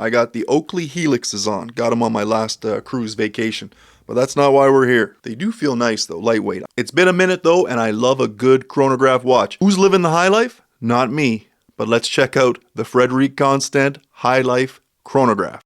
I got the Oakley Helixes on. Got them on my last cruise vacation. But that's not why we're here. They do feel nice though, lightweight. It's been a minute though, and I love a good chronograph watch. Who's living the high life? Not me. But let's check out the Frederique Constant Highlife Chronograph.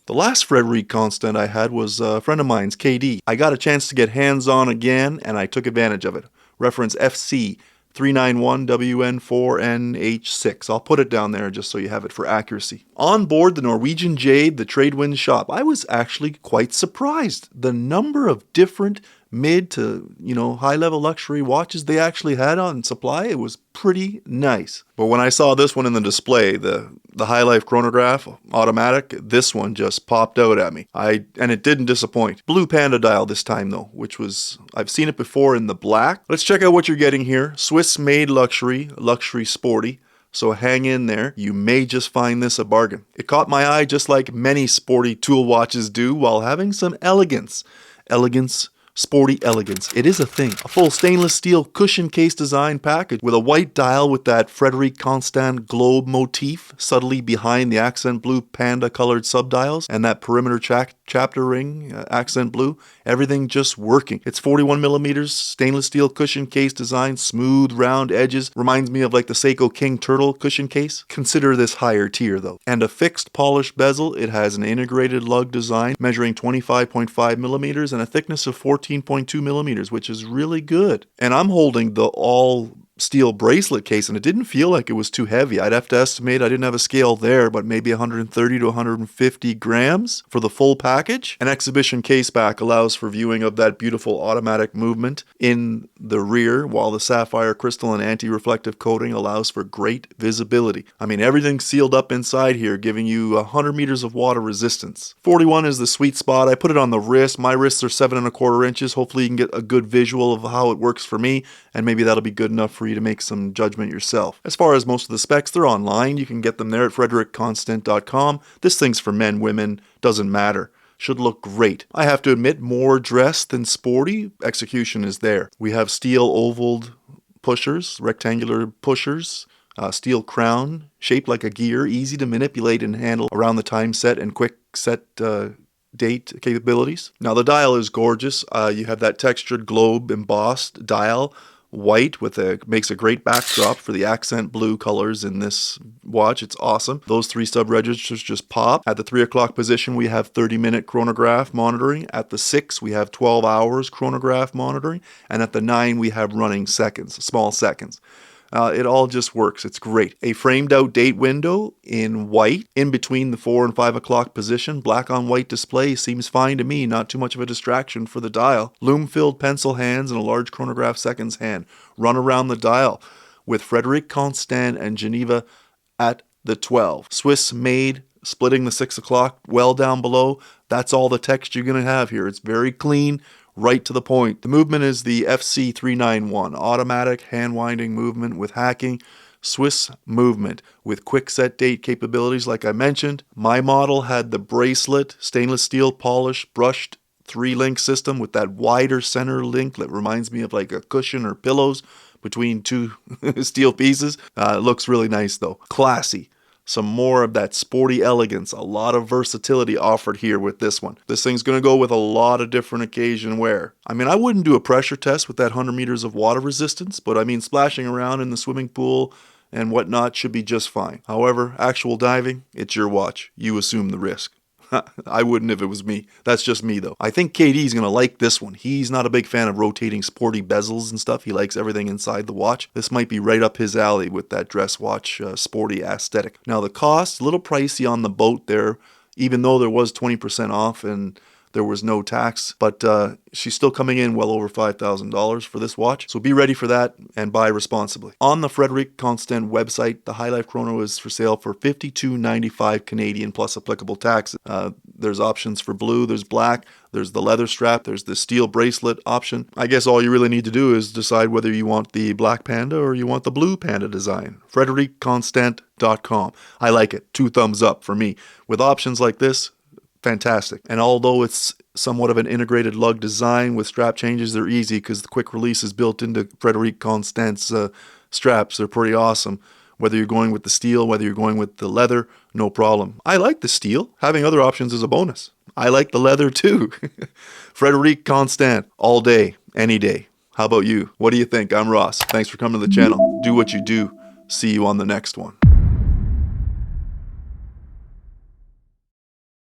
The last Frederique Constant I had was a friend of mine's, KD. I got a chance to get hands-on again, and I took advantage of it. Reference FC 391WN4NH6. I'll put it down there just so you have it for accuracy. On board the Norwegian Jade, the Tradewind shop, I was actually quite surprised. The number of different mid to, high-level luxury watches they actually had on supply, it was pretty nice. But when I saw this one in the display, the Highlife Chronograph automatic, this one just popped out at me. And it didn't disappoint. Blue Panda dial this time though, which was, I've seen it before in the black. Let's check out what you're getting here. Swiss-made luxury sporty. So hang in there, you may just find this a bargain. It caught my eye just like many sporty tool watches do while having some elegance. Sporty elegance. It is a thing. A full stainless steel cushion case design package with a white dial with that Frederique Constant globe motif subtly behind the accent blue panda colored subdials and that perimeter chapter ring accent blue. Everything just working. It's 41 millimeters stainless steel cushion case design, smooth round edges. Reminds me of like the Seiko King Turtle cushion case. Consider this higher tier though. And a fixed polished bezel. It has an integrated lug design measuring 25.5 millimeters and a thickness of 14.2 millimeters, which is really good. And I'm holding the all steel bracelet case, and it didn't feel like it was too heavy. I'd have to estimate, I didn't have a scale there, but maybe 130 to 150 grams for the full package. An exhibition case back allows for viewing of that beautiful automatic movement in the rear, while the sapphire crystal and anti-reflective coating allows for great visibility. I mean, everything's sealed up inside here, giving you 100 meters of water resistance. 41 is the sweet spot. I put it on the wrist. My wrists are 7¼ inches. Hopefully you can get a good visual of how it works for me, and maybe that'll be good enough for you to make some judgment yourself. As far as most of the specs, they're online. You can get them there at frederiqueconstant.com. This thing's for men, women, doesn't matter. Should look great. I have to admit, more dress than sporty. Execution is there. We have steel ovaled pushers, rectangular pushers, steel crown, shaped like a gear, easy to manipulate and handle around the time set and quick set date capabilities. Now the dial is gorgeous. You have that textured globe embossed dial, white makes a great backdrop for the accent blue colors in this watch. It's awesome. Those 3 sub registers just pop. At the 3 o'clock position, we have 30-minute chronograph monitoring. At the 6, we have 12 hours chronograph monitoring. And at the 9, we have running seconds, small seconds. It all just works. It's great. A framed out date window in white in between the 4 and 5 o'clock position. Black on white display seems fine to me. Not too much of a distraction for the dial. Lume filled pencil hands and a large chronograph seconds hand. Run around the dial with Frederique Constant and Geneva at the 12. Swiss made, splitting the 6 o'clock well down below. That's all the text you're going to have here. It's very clean. Right to the point. The movement is the FC391, automatic hand-winding movement with hacking, Swiss movement with quick set date capabilities like I mentioned. My model had the bracelet, stainless steel polished, brushed 3-link system with that wider center link that reminds me of like a cushion or pillows between 2 steel pieces. It looks really nice though. Classy. Some more of that sporty elegance, a lot of versatility offered here with this one. This thing's going to go with a lot of different occasion wear. I mean, I wouldn't do a pressure test with that 100 meters of water resistance, but I mean, splashing around in the swimming pool and whatnot should be just fine. However, actual diving, it's your watch. You assume the risk. I wouldn't if it was me. That's just me though. I think KD's going to like this one. He's not a big fan of rotating sporty bezels and stuff. He likes everything inside the watch. This might be right up his alley with that dress watch sporty aesthetic. Now the cost, a little pricey on the boat there, even though there was 20% off and there was no tax, but she's still coming in well over $5,000 for this watch. So be ready for that and buy responsibly. On the Frederique Constant website, the Highlife Chrono is for sale for $52.95 Canadian plus applicable taxes. There's options for blue, there's black, there's the leather strap, there's the steel bracelet option. I guess all you really need to do is decide whether you want the black panda or you want the blue panda design. FrederiqueConstant.com. I like it. 2 thumbs up for me. With options like this, fantastic. And although it's somewhat of an integrated lug design with strap changes, they're easy because the quick release is built into Frederique Constant's straps. They're pretty awesome. Whether you're going with the steel, whether you're going with the leather, no problem. I like the steel. Having other options is a bonus. I like the leather too. Frederique Constant, all day, any day. How about you? What do you think? I'm Ross. Thanks for coming to the channel. Do what you do. See you on the next one.